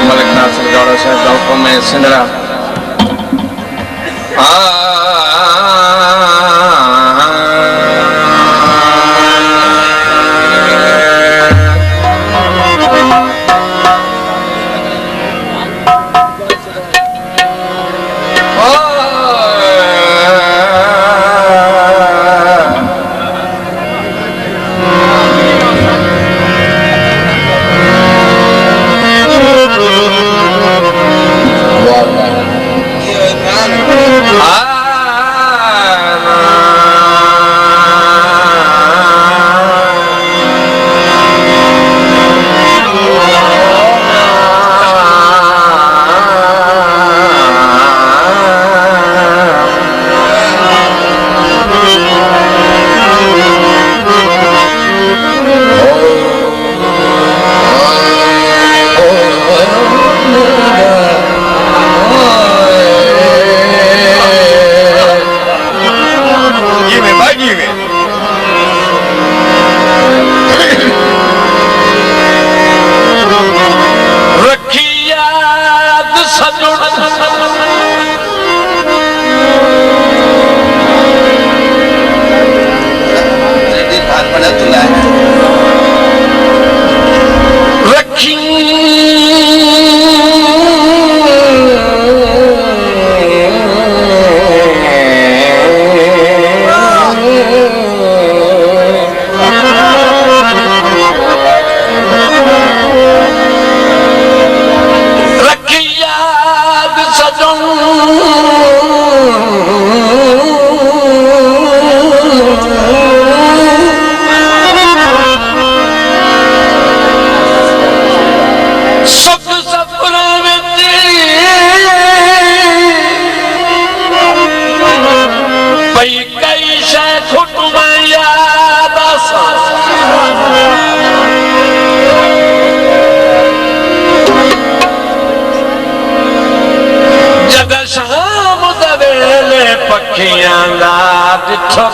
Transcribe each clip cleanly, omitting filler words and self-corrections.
मलिक नासिर गौड़ा साहब का हुक्म है सिंदरा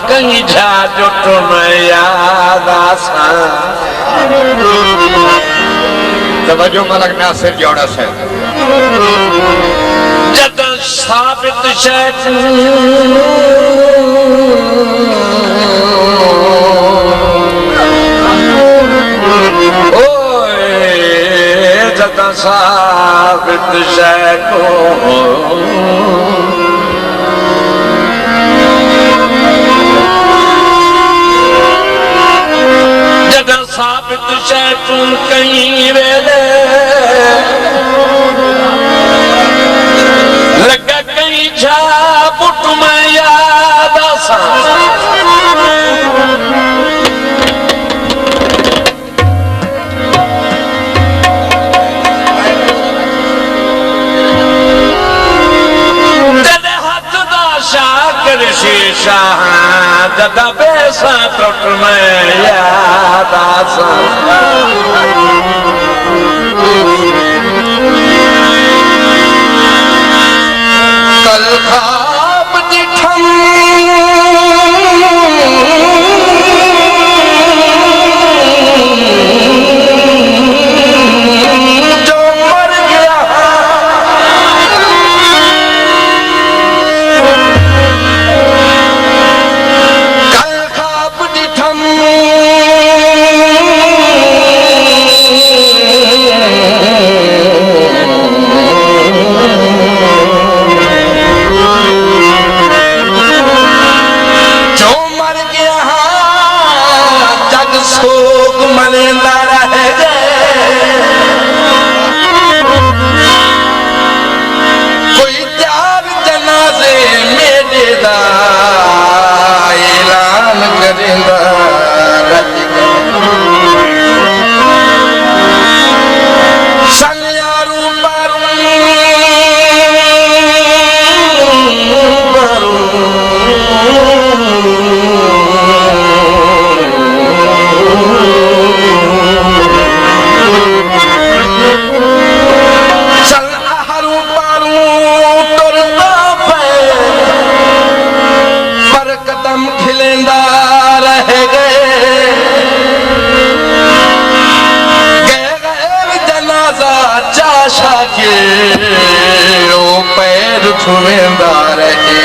कहीं जा जो तुम्हें याद आसा तवज्जो मलिक नासिर गौड़ा से जद साबित शैख ओए जद साबित शैख साबित शैतून कहीं वेले लगा कहीं जा बुट में याद आसा तेरे हाथ दा शाकर शीशा जदा बेसा टुट में याद आसा कल ख्वाब दिठम जो मर गया कल ख्वाब दिठम ओ पैर छुवेंदा रहे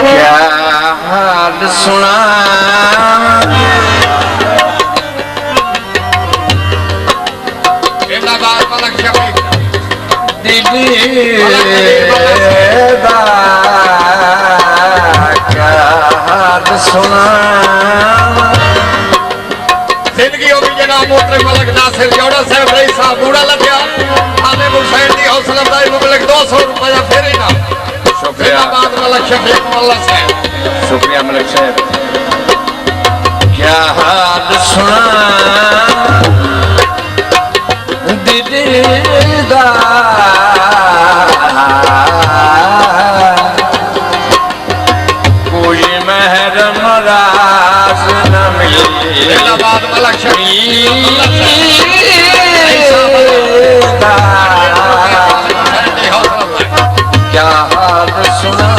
क्या हाल सुना सुना जिंदगी होगी जना मोटर मलक नासिर जोड़ा साहब रही साहब बूढ़ा लग्या आने हुसैन दी हौसला अफजाई मुबलक 200 रुपया फेरे ना शुक्रिया बाद मलक शफीक मोल्ला साहब शुक्रिया मलक साहब क्या हाल सुना दिलदा बाद मलक क्या हाल सुना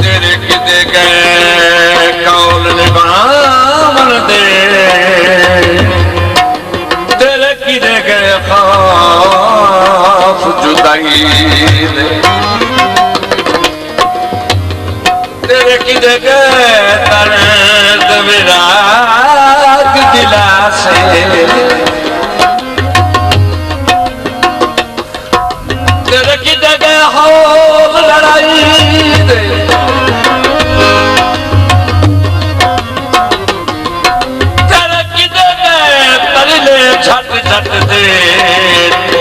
तेरे किदे गए कौल निभावन दे तेरे किदे गए खौफ जुदाई दे तेरे किदे गए दर्द विराग दिला से तेरे की जगह हो लड़ाई दे तेरे की जगह तरले छट छट दे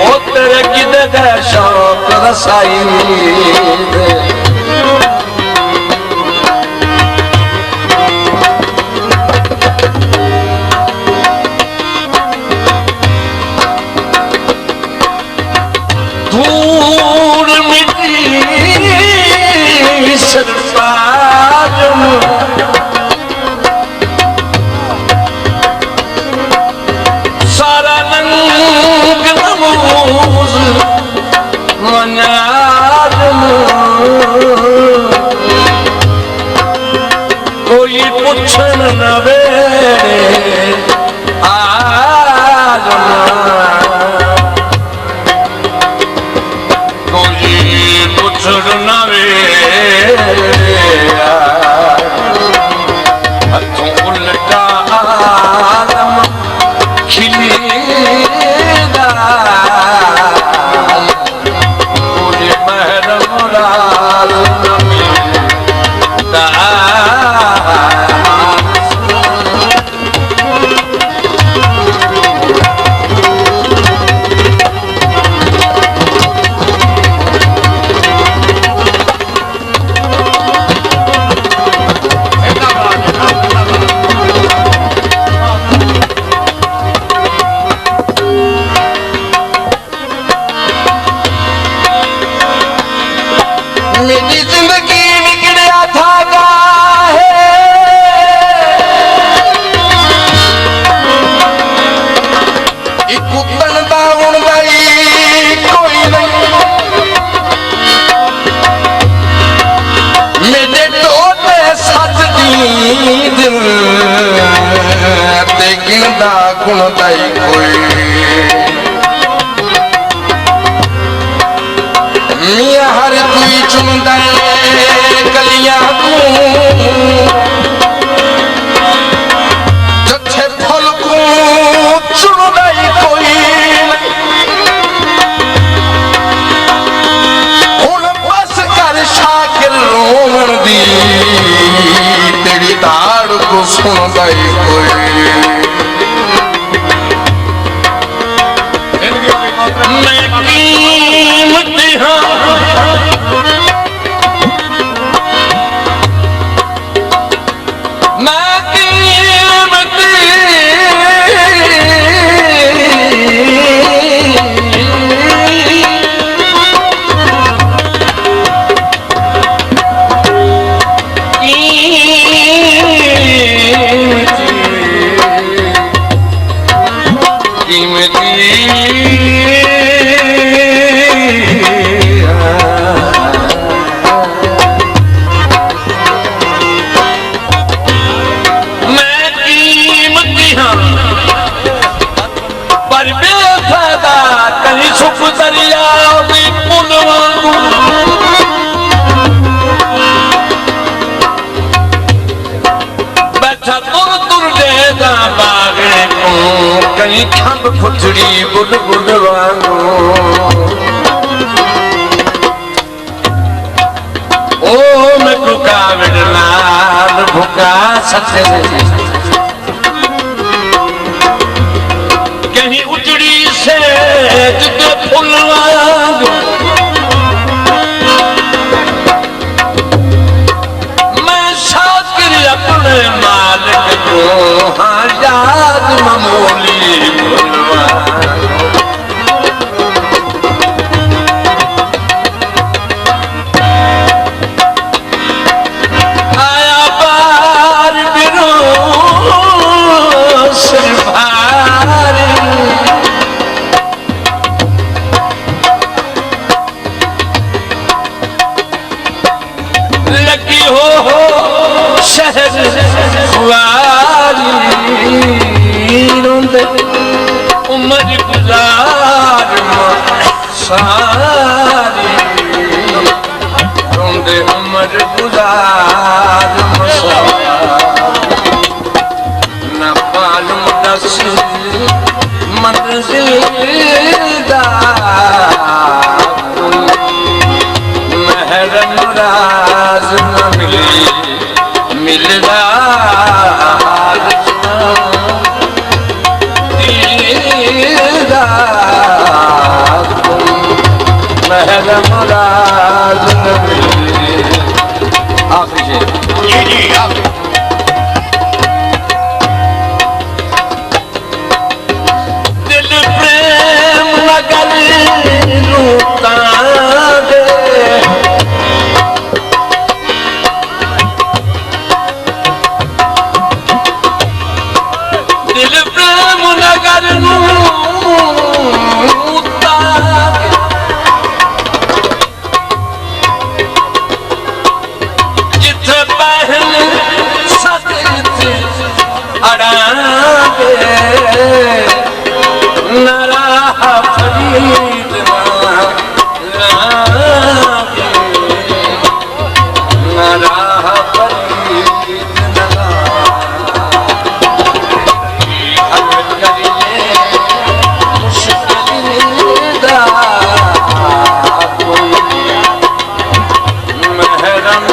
ओ तेरे की जगह शौक रसाई दे सारा नंग नमूज कोई पुछन न वेड़े आज कोई पुछन न हथों उल्टा आलम खिलेगा कोई महर मुराद न मिले गुणदाई कोई मिया हर कोई चुनदा कलियां तू जथे फल को चुनदाई कोई हुण बस कर शाकिर रोवण दी तेरी दाड़ को सुनदाई कोई मैं कीमती हाँ मैं कीमती कहीं खंब खुचड़ी बुल बुल वांगो ओ मैं भुका विडलाल भुका सत्य कहीं उजड़ी से जुगे फूल वांगो मैं शाकिर अपने मालिक को हाँ याद मामूली आया बार बिरो सिरभारी लगी हो शहर उमर गुजार सारी रोंदे उमर गुजार न मालूम दस मंजिल दा महरम राज न मिली मिलदा दिल प्रेम लगल रूता दे दिल प्रेम लगल रूता जिथे पहल सदते अड़ागे नरा फरीद लागे नरा फरीद मुश्किल दा कोई महरम